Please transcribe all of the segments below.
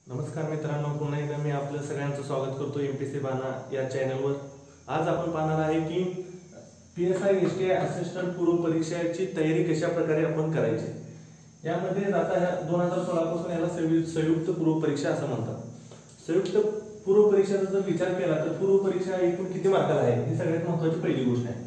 नमस्कार मित्रांनो, पुन्हा एकदा मी आपलं सगळ्यांचं स्वागत करतो एमपीसी बाणा या चॅनलवर। आज आपण पाहणार आहे की PSI STI असिस्टंट पूर्व परीक्षेची तयारी कशा प्रकारे आपण करायची। यामध्ये आता 2016 पासून याला संयुक्त पूर्व परीक्षा असं म्हणतात। संयुक्त पूर्व परीक्षेचा जर विचार केला तर पूर्व परीक्षा एकूण किती मार्काला आहे ही सगळ्यात महत्त्वाची पहिली गोष्ट आहे।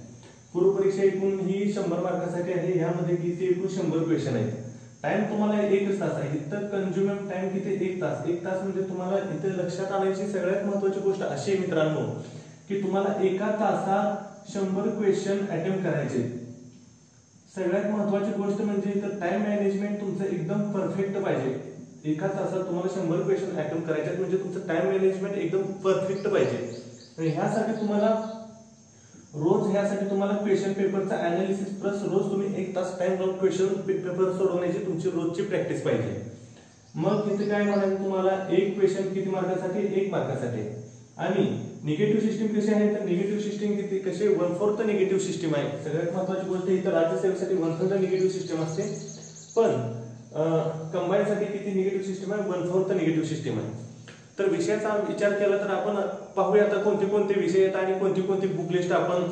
पूर्व परीक्षा एकूण ही 100 मार्कासाठी आहे। यामध्ये किती एकूण 100 क्वेश्चन आहेत। टाइम तुम्हाला 1 तास आहे। इथं कंज्युमर टाइम किती 1 तास। 1 तास म्हणजे तुम्हाला इथे लक्षात आणायची सगळ्यात महत्त्वाची गोष्ट अशी आहे मित्रांनो की तुम्हाला एका तासात 100 क्वेश्चन अटेम्प्ट करायचे। सगळ्यात महत्त्वाची गोष्ट म्हणजे इथं टाइम मॅनेजमेंट तुमचं एकदम परफेक्ट पाहिजे। एका तासात तुम्हाला 100 क्वेश्चन अटेम्प्ट करायचे म्हणजे तुमचं टाइम मॅनेजमेंट एकदम परफेक्ट पाहिजे। आणि ह्यासाठी तुम्हाला क्वेश्चन पेपरचा एनालिसिस प्लस रोज तुम्ही 1 तास टाइम लावून क्वेश्चन पेपर सोडवण्याची तुमची रोजची प्रॅक्टिस पाहिजे। मग इथे काय म्हणायचं तुम्हाला एक क्वेश्चन किती मार्कासाठी 1 मार्कासाठी। आणि निगेटिव्ह सिस्टीम कशी आहे तर निगेटिव्ह सिस्टीम किती कशी 1/4 निगेटिव्ह सिस्टीम आहे। सगळ्यात महत्त्वाची गोष्ट इथे राज्यसेवेसाठी 1/3 निगेटिव्ह सिस्टीम असते, पण कंबाईन साठी किती निगेटिव्ह सिस्टीम आहे 1/4 निगेटिव्ह सिस्टीम आहे। तर विषयाचा विचार केला तर आपण पाहूया आता कोणते कोणते विषय आहेत आणि कोणती कोणती बुक लिस्ट आपण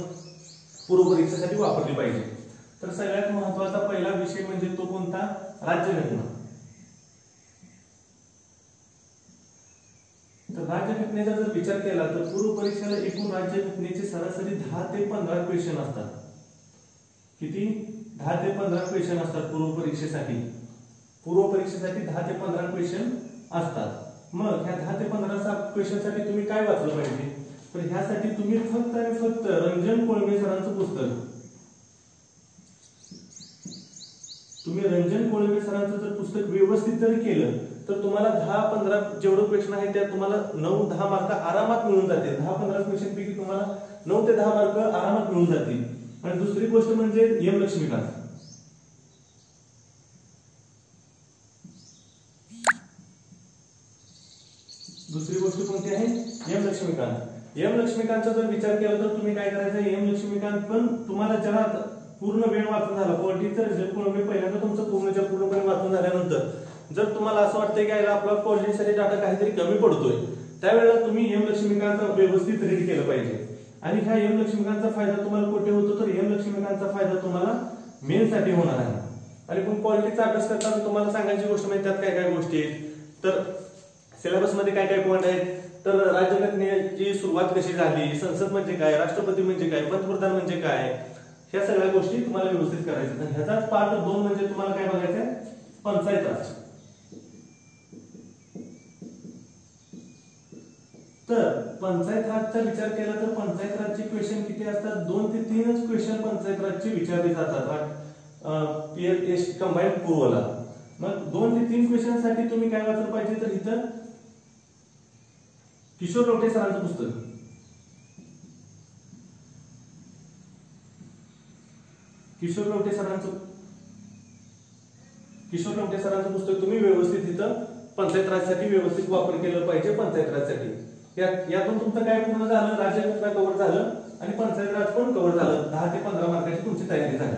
पूर्व परीक्षेसाठी वापरली पाहिजे। तर सगळ्यात महत्त्वाचा पहिला विषय म्हणजे तो कोणता राज्यघटना। तर राज्यघटनेचा जर विचार केला तर पूर्व परीक्षेला एकूण राज्यघटनेचे सरासरी 10 ते 15 क्वेश्चन असतात। किती 10 ते 15 क्वेश्चन असतात पूर्व परीक्षेसाठी। पूर्व परीक्षेसाठी 10 ते 15 क्वेश्चन असतात। मग ह्या 10 ते 15 क्वेश्चन साठी तुम्ही काय वाचलं पाहिजे तर ह्यासाठी तुम्ही फक्त आणि फक्त रंजन कोळंबे सरांचं पुस्तक जर पुस्तक व्यवस्थित जर केलं तर तुम्हाला 10-15 जेवढे क्वेश्चन आहेत त्या तुम्हाला 9-10 मार्क आरामात मिळून जातील। 10-15 क्वेश्चन पैकी तुम्हाला 9 ते 10 मार्क आरामात मिळून जातील। आणि दुसरी गोष्ट म्हणजे एम लक्ष्मीकांत। दुसरी गोष्ट कोणती आहे एम लक्ष्मीकांत। एम लक्ष्मीकांतचा जर विचार केला तर तुम्ही काय करायचं एम लक्ष्मीकांत पण तुम्हाला जेव्हा पूर्ण वेळ वाचून झाला पॉलिटिक्सचा रिझल्ट कोळंबे पहिल्यांदा तुमचं पूर्णपणे वाचून झाल्यानंतर जर तुम्हाला असं वाटतंय की आपला पॉलिटिक्ससाठी डाटा काहीतरी कमी पडतोय त्यावेळेला तुम्ही एम लक्ष्मीकांत व्यवस्थित रीड केलं पाहिजे। आणि ह्या एम लक्ष्मीकांतचा फायदा तुम्हाला कुठे होतो तर एम लक्ष्मीकांतचा फायदा तुम्हाला मेन साठी होणार आहे। आणि पण पॉलिटिक्सचा अभ्यास करताना तुम्हाला सांगायची गोष्ट म्हणजे त्यात काय काय गोष्टी आहेत तर सिलेबस मध्ये काय काय पॉइंट आहेत तर राज्यघटनेची सुरुवात कशी झाली, संसद म्हणजे काय, राष्ट्रपती म्हणजे काय, पंतप्रधान म्हणजे काय, ह्या सगळ्या गोष्टी तुम्हाला व्यवस्थित करायच्या। ह्याचाच पार्ट 2 म्हणजे तुम्हाला काय बघायचं आहे पंचायत राज। तर पंचायत राजचा विचार केला तर पंचायत राजचे क्वेश्चन किती असतात 2 ते 3च क्वेश्चन पंचायत राजचे विचारले जातात पीएस कंबाईन पूर्वला। मग 2 ते 3 क्वेश्चन साठी तुम्ही काय वाचलं पाहिजे तर इथं किशोर लवटे सरांचं पुस्तक किशोर लवटे सरांचं पुस्तक तुम्ही व्यवस्थित इथं पंचायत राजसाठी व्यवस्थित वापर केलं पाहिजे। पंचायत राजसाठी यातून तुमचं काय पूर्ण झालं राज्यघटना कव्हर झालं आणि पंचायत राज पण कव्हर झालं। 10 ते 15 मार्काची तुमची तयारी झाली।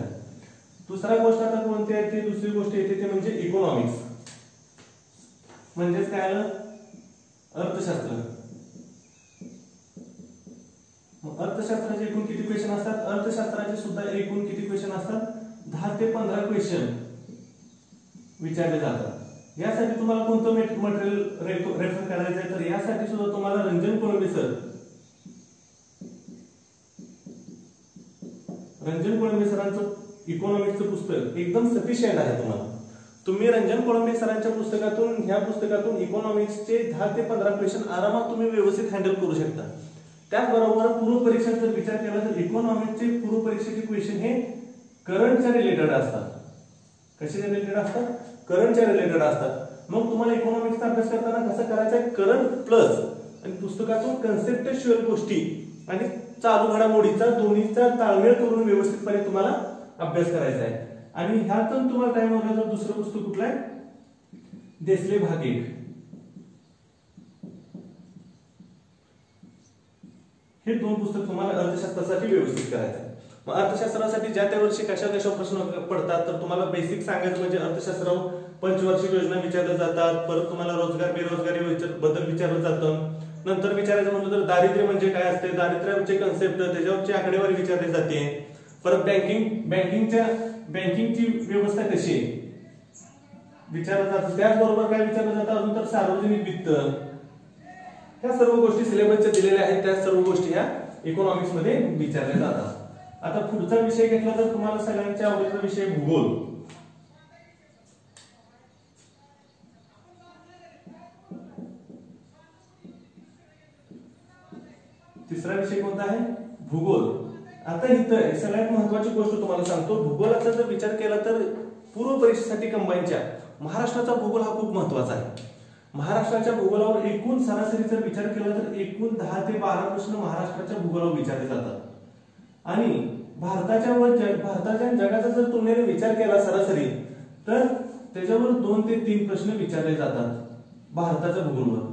दुसरा गोष्ट आता कोणती आहे ती दुसरी गोष्ट येते ते म्हणजे इकॉनॉमिक्स म्हणजेच काय आलं अर्थशास्त्र। अर्थशास्त्राचे एकूण किती क्वेश्चन असतात अर्थशास्त्राचे सुद्धा एकूण किती क्वेश्चन असतात 10 ते 15 क्वेश्चन विचारले जातात। यासाठी तुम्हाला कोणतं मटेरियल रेफर करायचं आहे तर यासाठी सुद्धा तुम्हाला रंजन कोळंबे सरांचं इकॉनॉमिक्सचं पुस्तक एकदम सफिशियंट आहे। तुम्ही रंजन कोळंबे सरांच्या पुस्तकातून इकॉनॉमिक्सचे 10 ते 15 क्वेश्चन आरामात तुम्ही व्यवस्थित हँडल करू शकता। त्याचबरोबर पूर्व परीक्षेचा जर विचार केला तर इकॉनॉमिक्सचे पूर्व परीक्षेचे क्वेश्चन हे करंटच्या रिलेटेड असतात। कसे रिलेटेड असतात करंटच्या रिलेटेड असतात। मग तुम्हाला इकॉनॉमिक्सचा अभ्यास करताना कसं करायचं आहे करंट प्लस आणि पुस्तकातून कन्सेप्च्युअल गोष्टी आणि चालू घडामोडीचा दोन्हीचा ताळमेळ करून व्यवस्थितपणे तुम्हाला अभ्यास करायचा आहे। आणि ह्यातून तुम्हाला काय म्हणायचं दुसरं पुस्तक कुठलं आहे देसले भाग 1 हे 2 पुस्तक तुम्हाला अर्थशास्त्रासाठी व्यवस्थित करायचं आहे। मग अर्थशास्त्रासाठी ज्या त्या वर्षी कशा प्रश्न पडतात तर तुम्हाला बेसिक सांगायचं म्हणजे अर्थशास्त्रावर पंचवार्षिक योजना विचारल्या जातात, परत तुम्हाला रोजगार बेरोजगारी विचारलं जातं. नंतर विचारायचं म्हणलं तर दारिद्र्य म्हणजे काय असते, दारिद्र्याचे कन्सेप्ट त्याच्यावरची आकडेवारी विचारली जाते. परत बँकिंगची व्यवस्था कशी आहे विचारलं जातं. त्याचबरोबर काय विचारलं जातं अजून तर सार्वजनिक वित्त, ह्या सर्व गोष्टी सिलेबसच्या दिलेल्या आहेत. त्या सर्व गोष्टी ह्या इकॉनॉमिक्स मध्ये विचारल्या जातात. आता पुढचा विषय घेतला तर तुम्हाला सगळ्यांच्या आवडीचा विषय भूगोल. तिसरा विषय कोणता आहे, भूगोल. आता इथं सगळ्यात महत्वाची गोष्ट तुम्हाला सांगतो, भूगोलाचा जर विचार केला तर पूर्व परीक्षेसाठी कंबाईनच्या महाराष्ट्राचा भूगोल हा खूप महत्वाचा आहे. महाराष्ट्राच्या भूगोलावर एकूण सरासरी जर विचार केला तर एकूण 10 ते 12 प्रश्न महाराष्ट्राच्या भूगोलावर विचारले जातात. आणि भारताच्या जगाचा जर तुलनेने विचार केला सरासरी तर त्याच्यावर 2 ते 3 प्रश्न विचारले जातात भारताच्या भूगोलावर.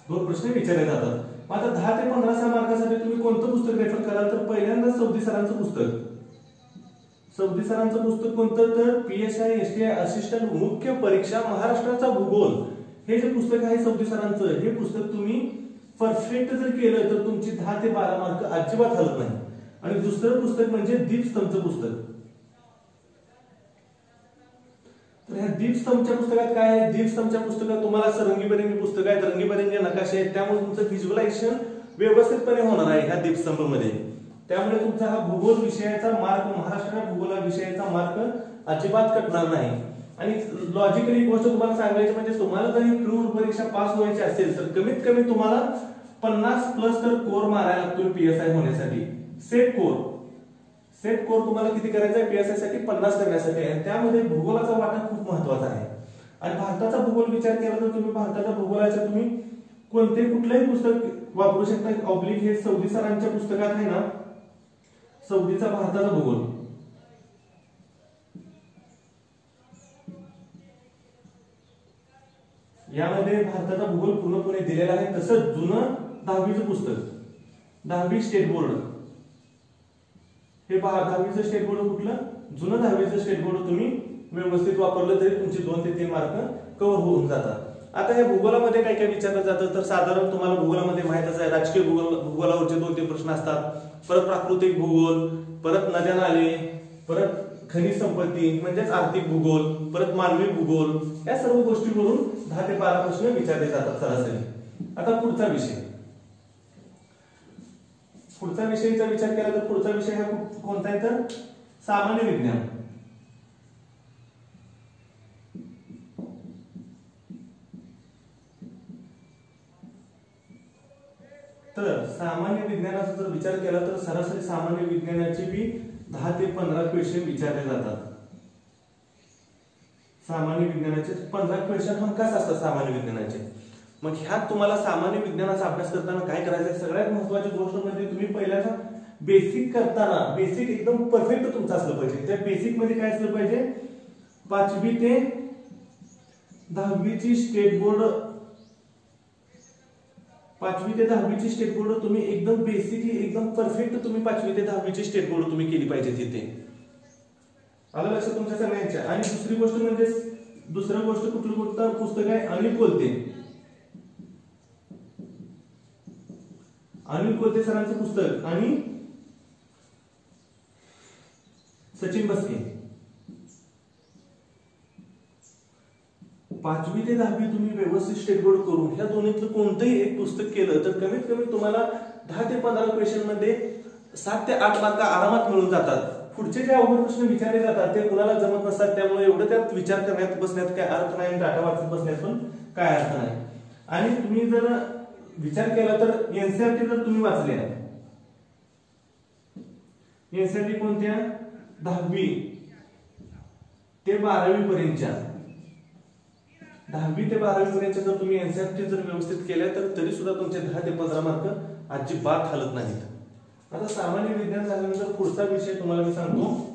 दोन प्रश्न विचारले जातात. आता 10 ते 15 मार्कासाठी तुम्ही कोणतं पुस्तक रेफर कराल तर पहिल्यांदा सौदी सरांचं पुस्तक. सौदी सरांचं पुस्तक कोणतं तर PSI STI असिस्टंट मुख्य परीक्षा महाराष्ट्राचा भूगोल हे जे पुस्तक आहे सौदी सरांचं, हे पुस्तक तुम्ही परफेक्ट जर केलं तर तुमची 10 ते 12 मार्क अजिबात हलत नाही. आणि दुसरं पुस्तक म्हणजे दीपस्तंभचं पुस्तक. तर ह्या दीपस्तंभच्या पुस्तकात काय आहे, दीपस्तंभच्या पुस्तकात तुम्हाला रंगीबेरंगी पुस्तक आहेत, रंगीबेरंगी नकाशे आहेत, त्यामुळे तुमचं व्हिज्युअलायझेशन व्यवस्थितपणे होणार आहे ह्या दीपस्तंभमध्ये. त्यामुळे तुमचा हा भूगोल विषयाचा मार्क, महाराष्ट्र भूगोल विषयाचा मार्क अजिबात कटणार नाही. आणि लॉजिकली गोष्ट तुम्हाला सांगायची म्हणजे तुम्हाला जर ही पूर्ण परीक्षा पास व्हायची असेल तर कमीत कमी तुम्हाला 50+ तर कोर मारायला लागतो PSI होण्यासाठी. सेट कोर तुम्हाला किती करायचा आहे PSI साठी 50 करण्यासाठी आहे. त्यामध्ये भूगोलाचा वाटा खूप महत्वाचा आहे. आणि भारताचा भूगोल विचार केला तर तुम्ही भारताच्या भूगोलाच्या तुम्ही कुठलंही पुस्तक वापरू शकता. ऑब्लिक हे सौदी सरांच्या पुस्तकात आहे ना, सौदीचा भारताचा भूगोल. यामध्ये भारताचा भूगोल पूर्णपणे दिलेला आहे. तसंच जुनं 10वीचं पुस्तक, 10वी स्टेट बोर्ड, हे 10वीचं स्टेट बोर्ड कुठलं, जुनं 10वीचं स्टेट बोर्ड तुम्ही व्यवस्थित वापरलं तरी तुमचे 2 ते 3 मार्क कव्हर होऊन जातात. आता या भूगोलामध्ये काय काय विचारलं जातं तर साधारण तुम्हाला भूगोलामध्ये माहितच आहे, राजकीय भूगोलावरचे 2-3 प्रश्न असतात. परत प्राकृतिक भूगोल, परत नद्या नाले, परत खनिज संपत्ती म्हणजेच आर्थिक भूगोल, परत मानवी भूगोल, या सर्व गोष्टीवरून 10 ते 12 प्रश्न विचारले जातात सरासरी. आता पुढचा विषयीचा विचार केला तर पुढचा विषय हा कोणता आहे तर सामान्य विज्ञान. तर सामान्य विज्ञानाचा जर विचार केला तर सरासरी सामान्य विज्ञानाची बी 10 ते 15 क्वेश्चन विचारले जातात. सामान्य विज्ञानाचे 15 क्वेश्चन हमखास असतात सामान्य विज्ञानाचे. मग ह्यात तुम्हाला सामान्य विज्ञानाचा अभ्यास करताना काय करायचं, सगळ्यात महत्त्वाची गोष्ट म्हणजे तुम्ही पहिल्याचा बेसिक करताना बेसिक एकदम परफेक्ट तुमचं असलं पाहिजे. त्या बेसिक मध्ये काय असलं पाहिजे, 5वी ते 10वीची स्टेट बोर्ड, 5वी ते 10वीची स्टेट बोर्ड तुम्ही एकदम बेसिकली एकदम परफेक्ट तुम्ही 5वी ते 10वीची स्टेट बोर्ड तुम्ही केली पाहिजे तिथे. आलं लक्षात तुमच्या सगळ्यांच्या. आणि दुसरी गोष्ट कुठलं पुस्तक आहे, अनिल कोलते सरांचं पुस्तक आणि सचिन बस्के. 5वी ते 10वी तुम्ही व्यवस्थित स्टेट बोर्ड करून ह्या दोन्हीतलं कोणतंही एक पुस्तक केलं तर कमीत कमी तुम्हाला 10 ते 15 क्वेश्चन मध्ये 7 ते 8 मार्क आरामात मिळून जातात. पुढचे जे अवघड प्रश्न विचारले जातात ते कुणाला जमत नसतात, त्यामुळे एवढं त्यात विचार करण्यात बसण्यात काय अर्थ नाही, डाटा वाचत बसण्यात पण काय अर्थ नाही. आणि तुम्ही जर विचार केला तर एनसीईआरटी जर तुम्ही वाचले, एनसीईआरटी कोणत्या 10वी ते 12वी पर्यंतच्या, 10वी ते 12वी पर्यंतच्या जर तुम्ही एनसीईआरटी जर व्यवस्थित केल्या तर तरी सुद्धा तुमचे 10 ते 15 मार्क अजिबात हलत नाहीत. आता सामान्य विज्ञान झाल्यानंतर पुढचा विषय तुम्हाला मी सांगतो,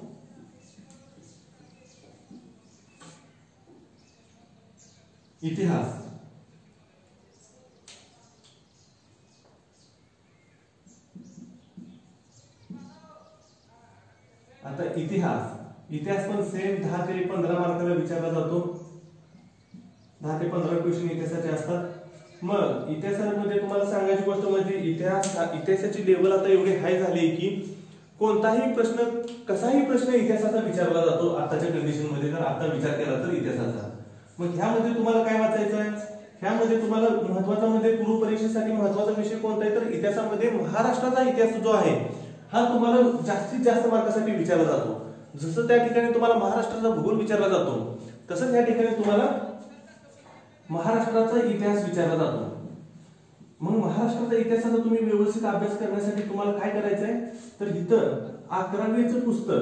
इतिहास. आता इतिहास इतिहास पण सेम 10 ते 15 मार्काला विचारला जातो. 10 ते 15 क्वेश्चन इतिहासाचे असतात. मग इतिहासामध्ये तुम्हाला सांगायची गोष्ट म्हणजे इतिहासाची लेवल आता एवढी हाय झाली की कोणताही प्रश्न कसाही प्रश्न इतिहासाचा विचारला जातो आताच्या कंडिशन मध्ये. जर आता विचार केला तर इतिहासाचा. मग ह्यामध्ये तुम्हाला काय वाचायचं आहे? ह्यामध्ये तुम्हाला महत्वाचा म्हणजे पूर्व परीक्षेसाठी महत्वाचा विषय कोणता आहे तर इतिहासामध्ये महाराष्ट्राचा इतिहास जो आहे हा तुम्हाला जास्तीत जास्त मार्कासाठी विचारला जातो. जसं त्या ठिकाणी तुम्हाला महाराष्ट्राचा भूगोल विचारला जातो तसंच या ठिकाणी तुम्हाला महाराष्ट्राचा इतिहास विचारला जातो. मग महाराष्ट्राचा इतिहासाचा तुम्ही व्यवस्थित अभ्यास करण्यासाठी तुम्हाला काय करायचंय तर इथं 11वीचं पुस्तक,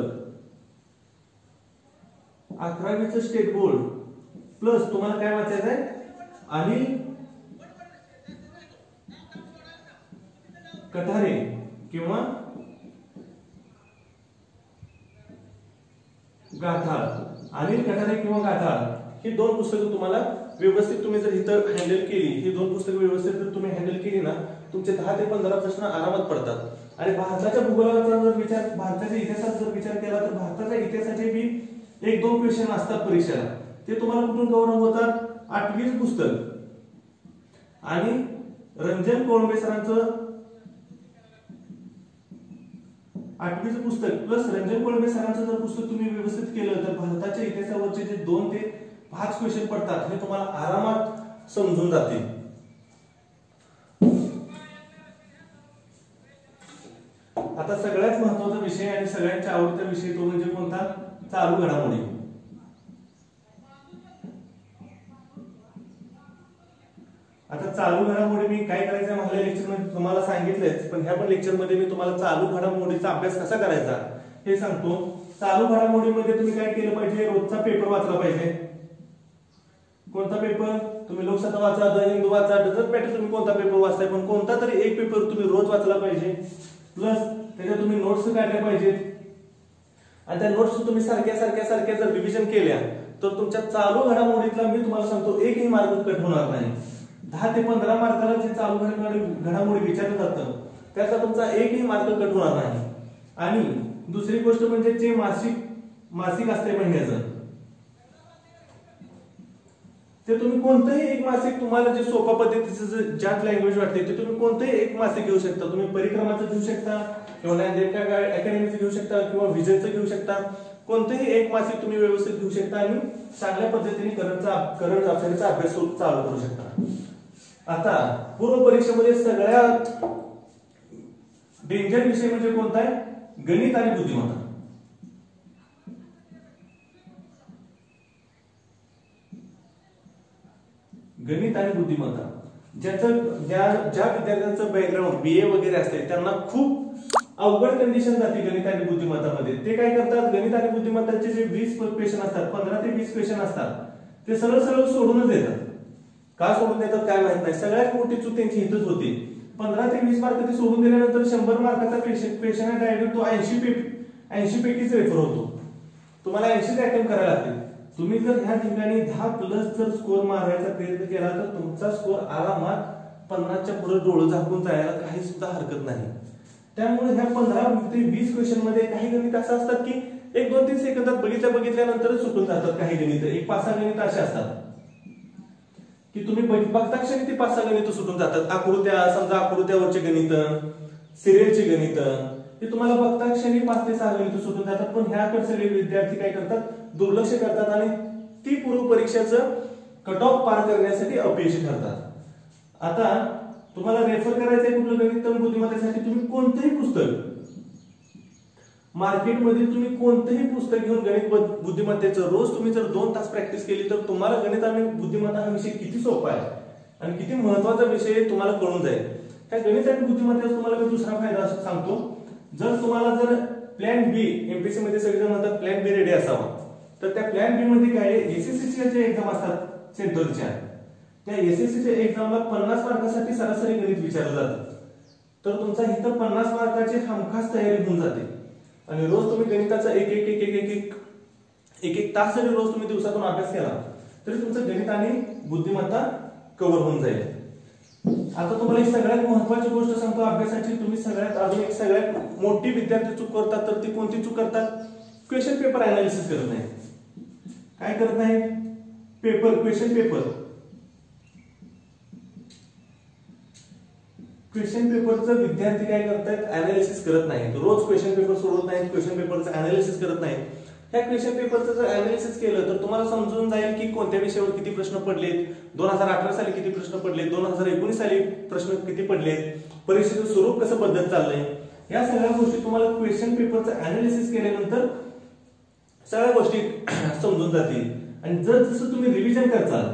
11वीचं स्टेट बोर्ड प्लस तुम्हाला काय वाचायचं आहे अनिल कठारे किंवा गाठाळ, अनिल कठारे किंवा गाठाळ ही दोन पुस्तकं तुम्हाला व्यवस्थित तुम्ही जर इथं हँडल केली, ही दोन पुस्तकं व्यवस्थित जर तुम्ही हँडल केली ना तुमचे 10 ते 15 प्रश्न आरामात पडतात. आणि भारताच्या भूगोलाचा जर विचार, भारताच्या इतिहासाचा जर विचार केला तर भारताच्या इतिहासाचे बी 1-2 क्वेश्चन असतात परीक्षेला. ते तुम्हाला कुठून कव्हर होतात? 8वीचं पुस्तक आणि रंजन कोळंबे सरांचं 8वीचं पुस्तक प्लस रंजन कोळंबे सरांचं जर पुस्तक तुम्ही व्यवस्थित केलं तर भारताच्या इतिहासावरचे जे 2 ते 5 क्वेश्चन पडतात हे तुम्हाला आरामात समजून जातील. आता सगळ्यात महत्त्वाचा विषय आणि सगळ्यांच्या आवडता विषय तो म्हणजे कोणता? चालू घडामोडी. आता चालू घडामोडी मी काय करायचं मागल्या लेक्चर मध्ये तुम्हाला सांगितलंच, पण ह्या पण लेक्चर मध्ये मी तुम्हाला चालू घडामोडीचा अभ्यास कसा करायचा हे सांगतो. चालू घडामोडीमध्ये तुम्ही काय केलं पाहिजे? रोजचा पेपर वाचला पाहिजे. कोणता पेपर? तुम्ही लोकसत्ता वाचा, द हिंदू वाचा, डझंट मॅटर तुम्ही कोणता पेपर वाचताय, पण कोणता तरी एक पेपर तुम्ही रोज वाचला पाहिजे. प्लस त्याच्या तुम्ही नोट्स काढल्या पाहिजेत आणि त्या नोट्स तुम्ही सारख्या जर रिव्हिजन केल्या तर तुमच्या चालू घडामोडीतला मी तुम्हाला सांगतो एकही मार्क कट होणार नाही. 10 ते 15 मार्काला जे चालू घडामोडी विचारलं जातं त्याचा तुमचा एकही मार्क कट होणार नाही. आणि दुसरी गोष्ट म्हणजे जे मासिक असते महिन्याचं ते तुम्ही कोणतंही एक मासिक तुम्हाला जे सोपा पद्धतीचं ज्यात लँग्वेज वाटते ते तुम्ही कोणतंही एक मासिक घेऊ शकता. तुम्ही परिक्रमाचं घेऊ शकता किंवा अकॅडमीचं घेऊ शकता किंवा विजनचं घेऊ शकता. कोणतंही एक मासिक तुम्ही व्यवस्थित घेऊ शकता आणि चांगल्या पद्धतीने करंट अफेअरचा अभ्यास चालू करू शकता. आता पूर्व परीक्षेमध्ये सगळ्यात डेंजर विषय म्हणजे कोणता आहे? गणित आणि बुद्धिमत्ता. गणित आणि बुद्धिमत्ता ज्या विद्यार्थ्यांचं बॅकग्राऊंड बीए वगैरे असते त्यांना खूप अवघड कंडिशन जाते गणित आणि बुद्धिमत्तामध्ये. ते काय करतात? गणित आणि बुद्धिमत्ताचे जे 20 क्वेश्चन असतात, 15 ते 20 क्वेश्चन असतात ते सरळ सोडूनच देतात. का सोडून देतात काय माहित नाही. सगळ्यात मोठी चूक त्यांची इथंच होती. 15 ते 20 मार्क ते सोडून दिल्यानंतर 100 मार्काचा क्वेश्चन आहे डायरेक्ट तो 80 पैकीच रेफर होतो. तुम्हाला 80 अटेम्प्ट करायला लागतील. तुम्ही जर ह्या ठिकाणी 10+ जर स्कोर मारायचा प्रयत्न केला तर तुमचा स्कोर आरामात 50च्या पुढे डोळं झाकून जायला काही सुद्धा हरकत नाही. त्यामुळे ह्या 15 ते 20 क्वेश्चन मध्ये काही गणित असं असतात की 1-2-3 सेकंदात बघितल्यानंतरच सुटून जातात. काही गणित 1-5-6 गणित असे असतात की तुम्ही बघता क्षणी ते 5-6 गणित सुटून जातात. समजा आकृत्यावरचे गणित, सिरियलचे गणित हे तुम्हाला बघता क्षणी 5 ते 6 गणित सुटून जातात. पण ह्याकडे सगळे विद्यार्थी काय करतात? दुर्लक्ष करतात आणि ती पूर्व परीक्षेचं कट ऑफ पार करण्यासाठी अपयशी ठरतात. आता तुम्हाला रेफर करायचंय कुठलं गणित आणि बुद्धिमत्तेसाठी तुम्ही कोणतंही पुस्तक मार्केटमध्ये तुम्ही कोणतंही पुस्तक घेऊन गणित बुद्धिमत्तेचं रोज तुम्ही जर 2 तास प्रॅक्टिस केली तर तुम्हाला गणित आणि बुद्धिमत्ता हा विषय किती सोपा आहे आणि किती महत्वाचा विषय तुम्हाला कळून जाईल. त्या गणित आणि बुद्धिमत्तेचा तुम्हाला मी दुसरा फायदा सांगतो. जर तुम्हाला जर प्लॅन बी एमपीएससी मध्ये सगळेजण म्हणतात प्लॅन बी रेडी असावा, तर त्या प्लॅन बी मध्ये काय एसएससीच्या जे एक्झाम असतात सेंट्रलच्या, त्या एसएससीच्या एक्झामला 50 मार्कासाठी सरासरी गणित विचारलं जातं. तर तुमचा इथं 50 मार्काची हमखास तयारी होऊन जाते आणि रोज तुम्ही गणिताचा एक तास जरी रोज तुम्ही दिवसातून अभ्यास केला तरी तुमचं गणित आणि बुद्धिमत्ता कव्हर होऊन जाईल. आता तुम्हाला एक सगळ्यात महत्त्वाची गोष्ट सांगतो अभ्यासाची. तुम्ही सगळ्यात मोठी विद्यार्थी चूक करतात तर ती कोणती चूक करतात? क्वेश्चन पेपर अनालिसिस करत नाही. काय करत नाही? क्वेश्चन पेपरचं विद्यार्थी काय करतात? अनालिसिस करत नाहीत. रोज क्वेश्चन पेपर सोडवत नाहीत, क्वेश्चन पेपरचं अनालिसिस करत नाहीत. ह्या क्वेश्चन पेपरचं जर अनालिसिस केलं तर तुम्हाला समजून जाईल की कोणत्या विषयावर किती प्रश्न पडलेत, 2018 साली किती प्रश्न पडले, 2019 साली प्रश्न किती पडलेत, परीक्षेचं स्वरूप कसं पद्धत चाललंय. या सगळ्या गोष्टी तुम्हाला क्वेश्चन पेपरचं अनालिसिस केल्यानंतर सगळ्या गोष्टी समजून जातील. आणि जसं तुम्ही रिव्हिजन करताल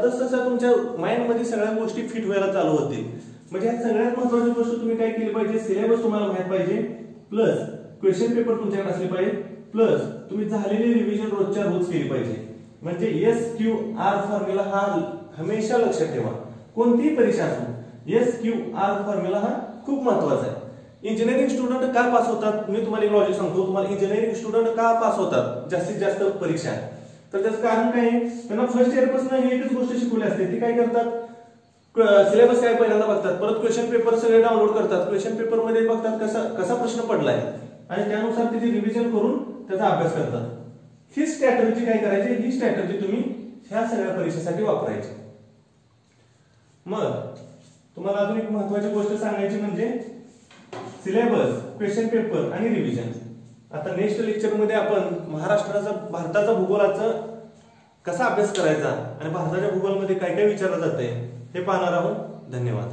तसं तुमच्या माइंड मध्ये सगळ्या गोष्टी फिट व्हायला चालू होतील. म्हणजे या सगळ्यात महत्त्वाची गोष्ट तुम्ही काय केली पाहिजे? सिलेबस तुम्हाला माहित पाहिजे, प्लस क्वेश्चन पेपर तुमच्याकडे असले पाहिजे, प्लस तुम्ही झालेली रिव्हिजन रोजच्या रोज केली पाहिजे. म्हणजे SQR फॉर्म्युला हा हमेशा लक्षात ठेवा. कोणतीही परीक्षा असो, SQR फॉर्म्युला हा खूप महत्त्वाचा आहे. इंजिनिअरिंग स्टुडंट का पास होतात? मी तुम्हाला एक लॉजिक सांगतो. तुम्हाला इंजिनिअरिंग स्टुडंट का पास होतात जास्तीत जास्त परीक्षा? तर त्याचं कारण काय आहे? त्यांना फर्स्ट इयर पासून एकच गोष्ट शिकवली असते. ती काय करतात? सिलेबस काय पहिल्यांदा बघतात, परत क्वेश्चन पेपर सगळे डाउनलोड करतात, क्वेश्चन पेपर मध्ये बघतात कसा प्रश्न पडलाय आणि त्यानुसार त्याची रिव्हिजन करून त्याचा अभ्यास करतात. ही स्ट्रॅटेजी काय करायची? ही स्ट्रॅटेजी तुम्ही ह्या सगळ्या परीक्षेसाठी वापरायची. मग तुम्हाला अजून एक महत्त्वाची गोष्ट सांगायची म्हणजे सिलेबस, क्वेश्चन पेपर आणि रिव्हिजन. आता नेक्स्ट लेक्चर मध्ये आपण भारताचा भूगोलाचा कसा अभ्यास करायचा आणि भारताच्या भूगोलमध्ये काय काय विचारलं जातंय हे पाहणार आहोत. धन्यवाद.